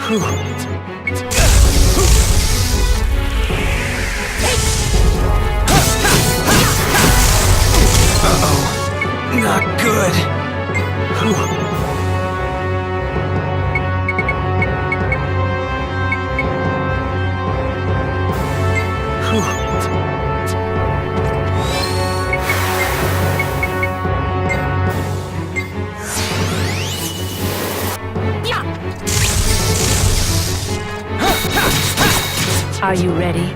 Uh-oh. Not good. Are you ready?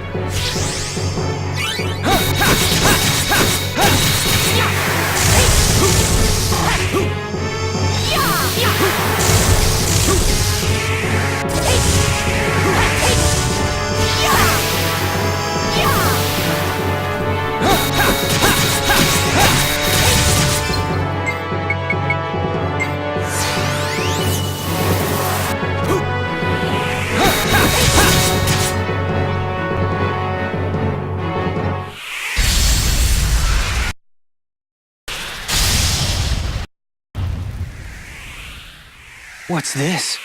What's this?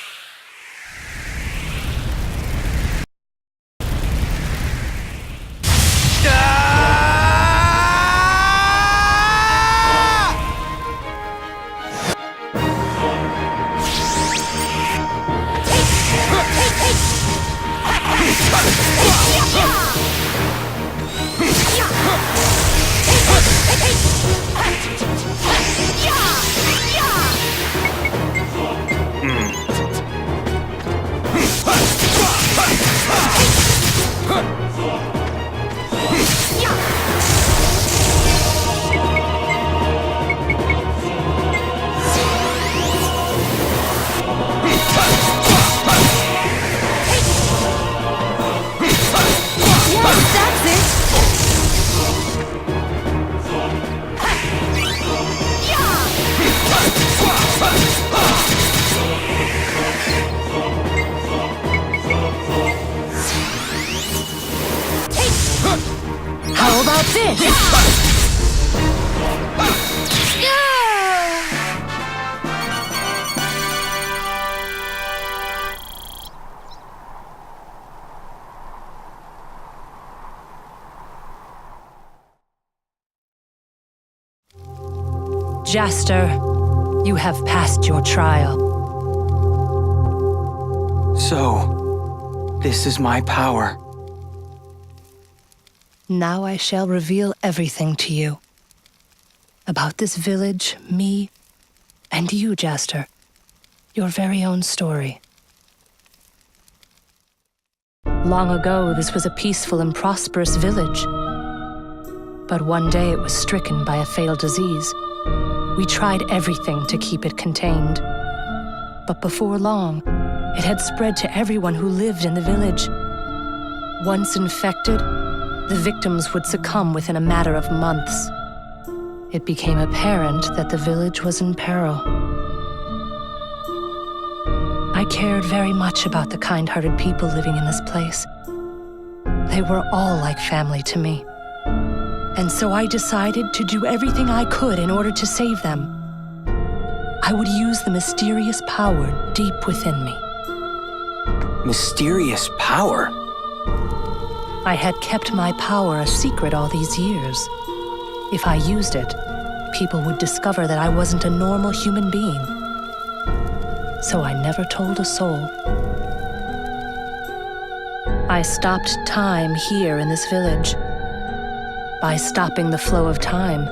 How about this? Jaster, you have passed your trial. So, this is my power. Now I shall reveal everything to you. About this village, me, and you, Jaster. Your very own story. Long ago, this was a peaceful and prosperous village. But one day it was stricken by a fatal disease. We tried everything to keep it contained. But before long, it had spread to everyone who lived in the village. Once infected, the victims would succumb within a matter of months. It became apparent that the village was in peril. I cared very much about the kind-hearted people living in this place. They were all like family to me. And so I decided to do everything I could in order to save them. I would use the mysterious power deep within me. Mysterious power? I had kept my power a secret all these years. If I used it, people would discover that I wasn't a normal human being. So I never told a soul. I stopped time here in this village. By stopping the flow of time,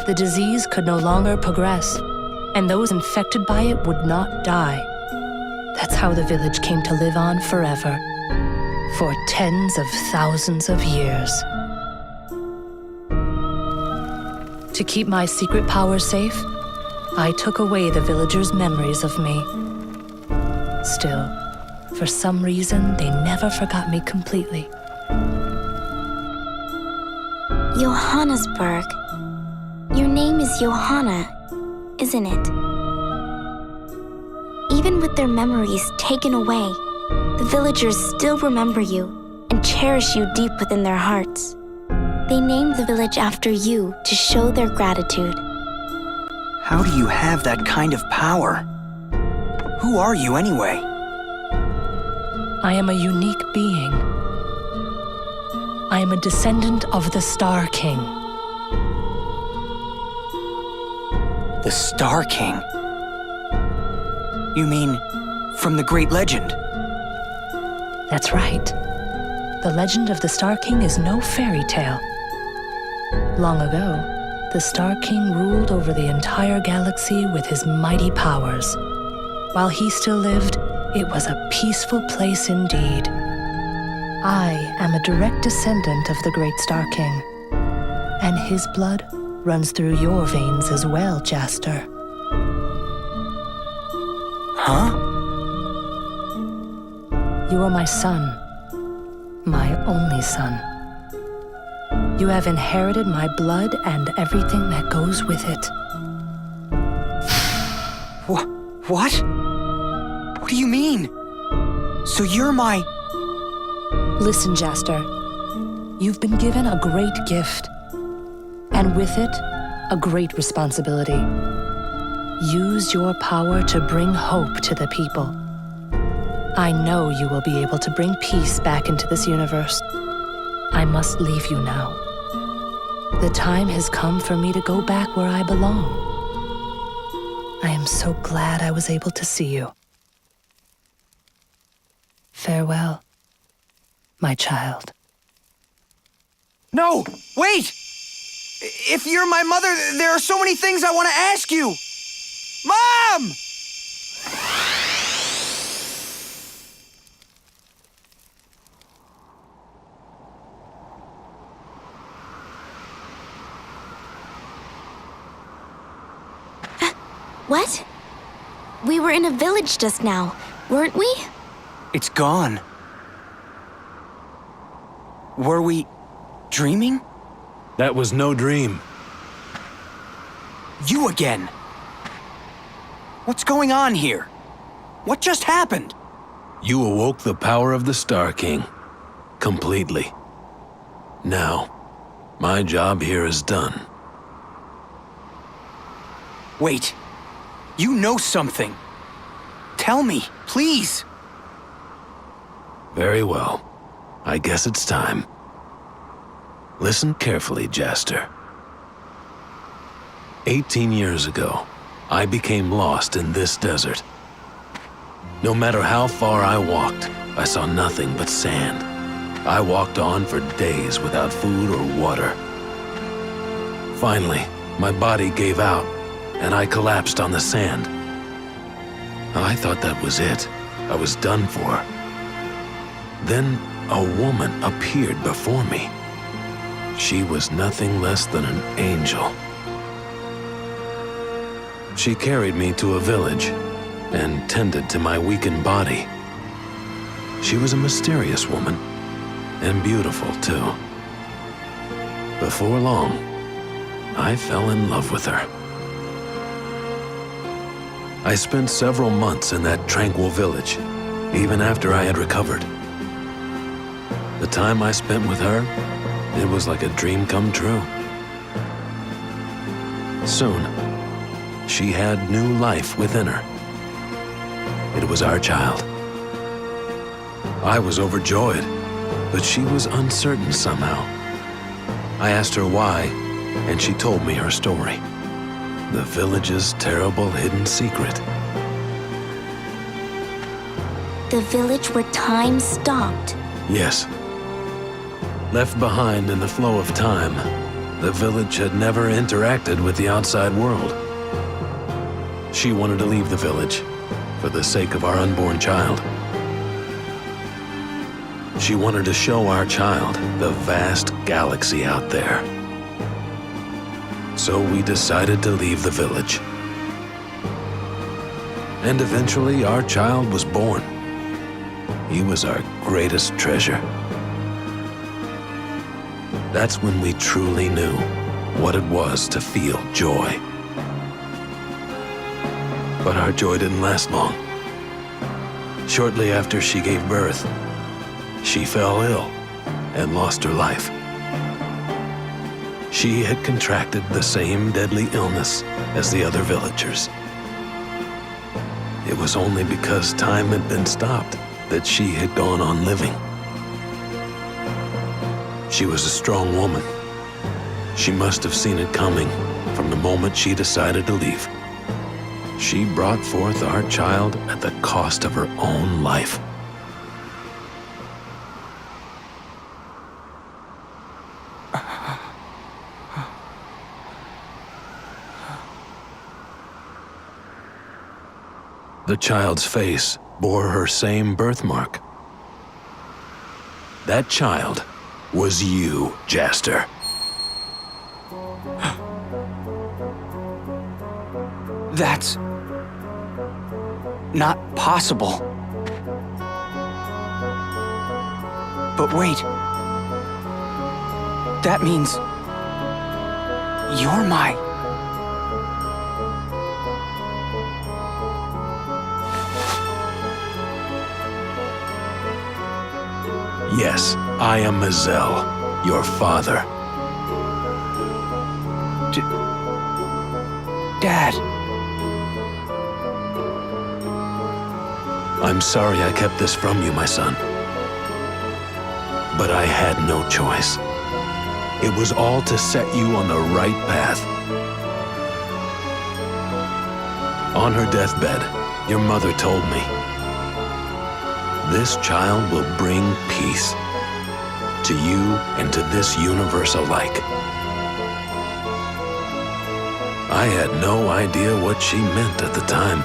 the disease could no longer progress, and those infected by it would not die. That's how the village came to live on forever. For tens of thousands of years. To keep my secret power safe, I took away the villagers' memories of me. Still, for some reason, they never forgot me completely. Johannesburg. Your name is Johanna, isn't it? Even with their memories taken away, the villagers still remember you and cherish you deep within their hearts. They named the village after you to show their gratitude. How do you have that kind of power? Who are you anyway? I am a unique being. I am a descendant of the Star King. The Star King? You mean from the great legend? That's right. The legend of the Star King is no fairy tale. Long ago, the Star King ruled over the entire galaxy with his mighty powers. While he still lived, it was a peaceful place indeed. I am a direct descendant of the great Star King, and his blood runs through your veins as well, Jaster. Huh? You are my son, my only son. You have inherited my blood and everything that goes with it. What? What do you mean? So you're my... Listen, Jaster. You've been given a great gift, and with it, a great responsibility. Use your power to bring hope to the people. I know you will be able to bring peace back into this universe. I must leave you now. The time has come for me to go back where I belong. I am so glad I was able to see you. Farewell, my child. No! Wait! If you're my mother, there are so many things I want to ask you! Mom! What? We were in a village just now, weren't we? It's gone. Were we dreaming? That was no dream. You again! What's going on here? What just happened? You awoke the power of the Star King. Completely. Now, my job here is done. Wait. You know something. Tell me, please. Very well. I guess it's time. Listen carefully, Jaster. 18 years ago, I became lost in this desert. No matter how far I walked, I saw nothing but sand. I walked on for days without food or water. Finally, my body gave out, and I collapsed on the sand. I thought that was it. I was done for. Then a woman appeared before me. She was nothing less than an angel. She carried me to a village and tended to my weakened body. She was a mysterious woman, and beautiful too. Before long, I fell in love with her. I spent several months in that tranquil village, even after I had recovered. The time I spent with her, it was like a dream come true. Soon, she had new life within her. It was our child. I was overjoyed, but she was uncertain somehow. I asked her why, and she told me her story. The village's terrible hidden secret. The village where time stopped. Yes. Left behind in the flow of time, the village had never interacted with the outside world. She wanted to leave the village for the sake of our unborn child. She wanted to show our child the vast galaxy out there. So we decided to leave the village. And eventually our child was born. He was our greatest treasure. That's when we truly knew what it was to feel joy. But our joy didn't last long. Shortly after she gave birth, she fell ill and lost her life. She had contracted the same deadly illness as the other villagers. It was only because time had been stopped that she had gone on living. She was a strong woman. She must have seen it coming from the moment she decided to leave. She brought forth our child at the cost of her own life. The child's face bore her same birthmark. That child was you, Jaster. That's not possible. But wait. That means you're my... Yes, I am Mazel, your father. Dad. I'm sorry I kept this from you, my son. But I had no choice. It was all to set you on the right path. On her deathbed, your mother told me, "This child will bring peace to you and to this universe alike." I had no idea what she meant at the time.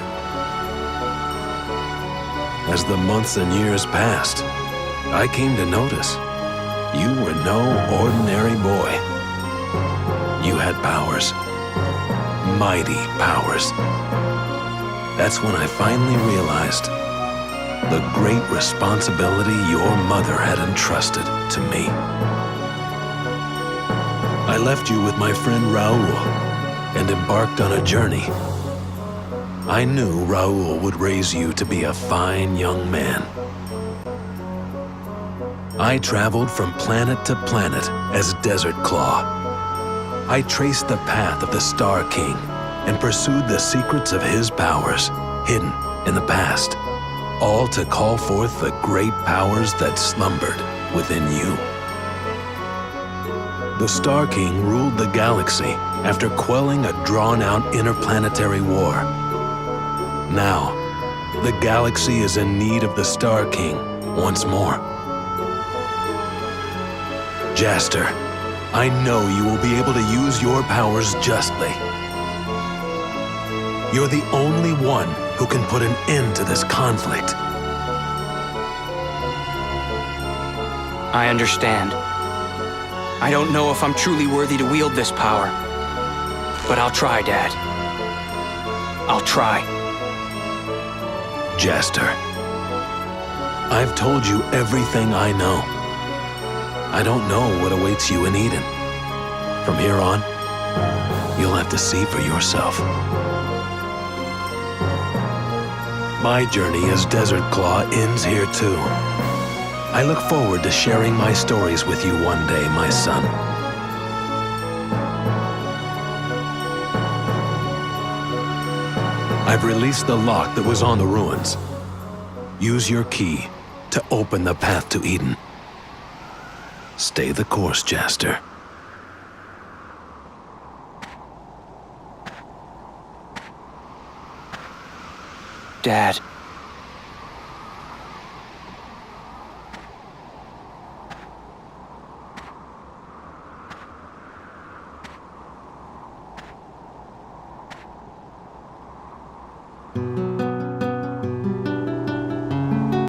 As the months and years passed, I came to notice you were no ordinary boy. You had powers, mighty powers. That's when I finally realized the great responsibility your mother had entrusted to me. I left you with my friend Raoul and embarked on a journey. I knew Raoul would raise you to be a fine young man. I traveled from planet to planet as Desert Claw. I traced the path of the Star King and pursued the secrets of his powers, hidden in the past, all to call forth the great powers that slumbered within you. The Star King ruled the galaxy after quelling a drawn-out interplanetary war. Now, the galaxy is in need of the Star King once more. Jaster, I know you will be able to use your powers justly. You're the only one who can put an end to this conflict. I understand. I don't know if I'm truly worthy to wield this power. But I'll try, Dad. I'll try. Jaster, I've told you everything I know. I don't know what awaits you in Eden. From here on, you'll have to see for yourself. My journey as Desert Claw ends here too. I look forward to sharing my stories with you one day, my son. I've released the lock that was on the ruins. Use your key to open the path to Eden. Stay the course, Jaster. Dad.